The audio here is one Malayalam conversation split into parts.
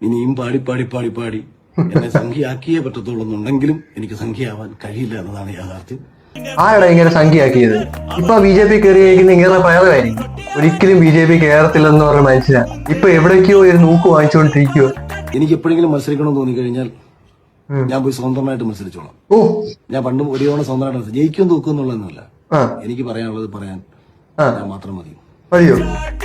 ഇനിയും പാടി പാടി പാടി പാടി എന്നെ സംഖ്യയാക്കിയേ പറ്റത്തുള്ളൂന്നുണ്ടെങ്കിലും എനിക്ക് സംഖ്യയാവാൻ കഴിയില്ല എന്നതാണ് യാഥാർത്ഥ്യം. ആരാടാ ഇങ്ങനെ സംഖ്യയാക്കിയത്? ഇപ്പൊ BJP കയറിയിരിക്കുന്ന ഇങ്ങനെ പയറായിരിക്കും. ഒരിക്കലും BJP കയറത്തില്ലെന്ന് പറഞ്ഞ മനുഷ്യനാ ഇപ്പൊ എവിടേക്കോ ഒരു നോക്ക് വാങ്ങിച്ചുകൊണ്ടിരിക്കുവോ. എനിക്ക് എപ്പോഴെങ്കിലും മത്സരിക്കണമെന്ന് തോന്നിക്കഴിഞ്ഞാൽ ഞാൻ പോയി സ്വന്തമായിട്ട് മത്സരിച്ചോളാം. ഞാൻ പണ്ടും ഒരു തവണ സ്വന്തമായിട്ട് മത്സരിച്ചു. ജയിക്കും തോക്കും എന്നുള്ളതൊന്നുമല്ല. എനിക്ക് പറയാനുള്ളത് പറയാൻ ഞാൻ മാത്രം മതി. മതിയോ?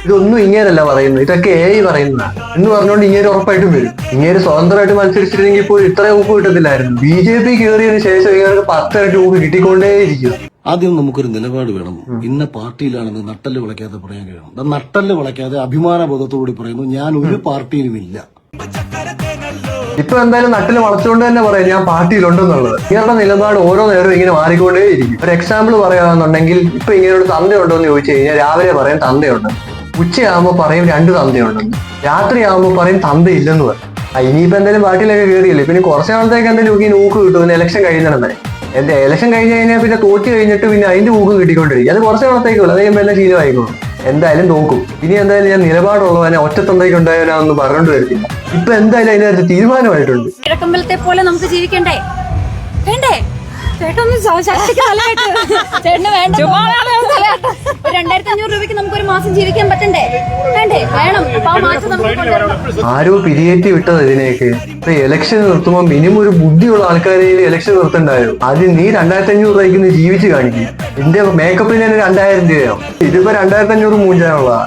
ഇതൊന്നും ഇങ്ങേരല്ല പറയുന്നത്, ഇതൊക്കെ പറയുന്നതാ എന്ന് പറഞ്ഞുകൊണ്ട് ഇങ്ങനെ ഉറപ്പായിട്ടും വരും. ഇങ്ങനെ സ്വതന്ത്രമായിട്ട് മത്സരിച്ചിരുന്നെങ്കിൽ ഇപ്പോൾ ഇത്രയും ഊപ്പ് കിട്ടത്തില്ലായിരുന്നു. BJP കയറിയതിനു ശേഷം ഇങ്ങനെ 10 ഇരട്ടി ഊപ്പ് കിട്ടിക്കൊണ്ടേയിരിക്കും. ആദ്യം നമുക്കൊരു നിലപാട് വേണം. ഇന്ന പാർട്ടിയിലാണെന്ന് നട്ടല് വിളയ്ക്കാതെ പറയാൻ കഴിയണം. നട്ടല് വിളയ്ക്കാതെ അഭിമാന ബോധത്തോടുകൂടി പറയുന്നു, ഞാൻ ഒരു പാർട്ടിയിലുമില്ല. ഇപ്പൊ എന്തായാലും നട്ടില് വളച്ചുകൊണ്ട് തന്നെ പറയാം ഞാൻ പാർട്ടിയിലുണ്ടെന്നുള്ളത്. ഇവരുടെ നിലപാട് ഓരോ നേരവും ഇങ്ങനെ മാറിക്കൊണ്ടേയിരിക്കും. ഒരു എക്സാമ്പിൾ പറയുകയാണെന്നുണ്ടെങ്കിൽ ഇപ്പൊ ഇങ്ങനെ ഒരു തന്തയുണ്ടോ എന്ന് ചോദിച്ചു കഴിഞ്ഞാൽ രാവിലെ പറയും തന്തയുണ്ട്, ഉച്ചയാകുമ്പോൾ പറയും 2 തന്തയുണ്ടെന്ന്, രാത്രിയാകുമ്പോൾ പറയും തന്തയില്ലെന്ന് പറയും. ഇനിയിപ്പോ എന്തായാലും പാർട്ടിയിലൊക്കെ കയറിയില്ലേ, പിന്നെ കുറച്ച് നാളത്തേക്ക് എന്തായാലും ഈ ഊക്ക് കിട്ടും. പിന്നെ ഇലക്ഷൻ കഴിയുന്നിടം എന്റെ ഇലക്ഷൻ കഴിഞ്ഞ് കഴിഞ്ഞാൽ പിന്നെ തോറ്റ് കഴിഞ്ഞിട്ട് പിന്നെ അതിന്റെ ഊക്ക് കിട്ടിക്കൊണ്ടിരിക്കും. അത് കുറച്ച് നാളത്തേക്കുള്ളൂ, അത് കഴിയുമ്പോൾ എല്ലാം ശീലമായിക്കോളും. എന്തായാലും നോക്കും. ഇനി എന്തായാലും ഞാൻ നിലപാടുള്ളവനെ ഒറ്റത്തന്തയ്ക്ക് ഉണ്ടായവനാന്ന് പറഞ്ഞുകൊണ്ട് വരത്തില്ല. ഇപ്പൊ എന്തായാലും അതിനകത്ത് തീരുമാനമായിട്ടുണ്ട്. കിഴക്കമ്പലത്തെ പോലെ നമുക്ക് ജീവിക്കണ്ടേ? വേണ്ടേ? ചേട്ടൊന്ന് ചേട്ടന് വേണ്ട. 2500 രൂപയ്ക്ക് നമുക്ക് ഒരു മാസം ജീവിക്കാൻ പറ്റണ്ടേ? വേണ്ടേ? വേണം. അപ്പൊ ആ മാറ്റം നമുക്ക് ആരോ പിരിയേറ്റി വിട്ടത് ഇതിനേക്ക്. ഇപ്പൊ ഇലക്ഷൻ നിർത്തുമ്പോൾ മിനിമം ഒരു ബുദ്ധിയുള്ള ആൾക്കാരെ ഇലക്ഷൻ നിർത്തണ്ടായോ? ആദ്യം നീ 2500 രൂപയ്ക്ക് നീ ജീവിച്ച് കാണിക്കും. എന്റെ മേക്കപ്പിന് തന്നെ 2000 രൂപയോ? ഇതിപ്പോ 2500 മൂഞ്ചാനുള്ളതാ.